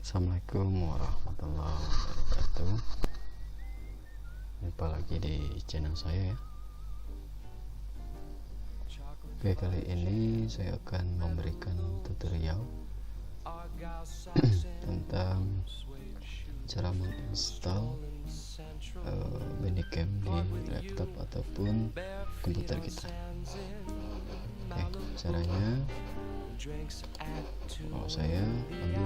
Assalamualaikum warahmatullahi wabarakatuh. Jumpa lagi di channel saya ya. Oke, kali ini saya akan memberikan tutorial tentang cara menginstal Bandicame di laptop ataupun komputer kita. Oke, caranya kalau saya ambil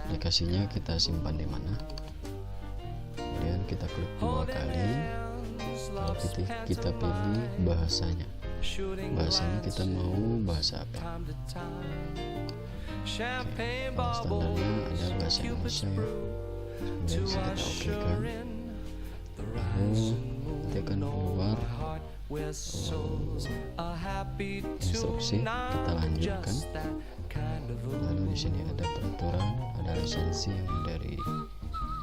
aplikasinya, kita simpan di mana, kemudian kita klik 2 kali, lalu kita pilih bahasanya kita mau bahasa apa. Oke, kalau standarnya ada bahasa Indonesia ya, kemudian kita oke kan, lalu nanti akan keluar instruksi, kita lanjutkan. Lalu di sini ada peraturan, ada lisensi yang dari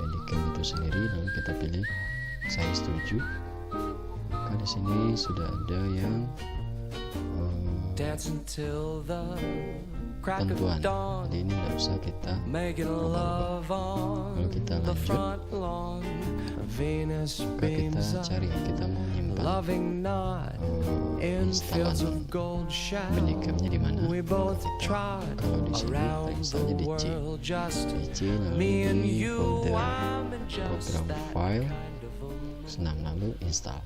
Bandicame itu sendiri, lalu kita pilih saya setuju. Maka di sini sudah ada yang ketentuan, jadi ini tidak usah kita lalu kita lanjut. Maka kita cari, kita mau nyimpan instalan Bandicame-nya di mana. Kalau di sini installnya di C, lalu di folder program file senang, lalu install.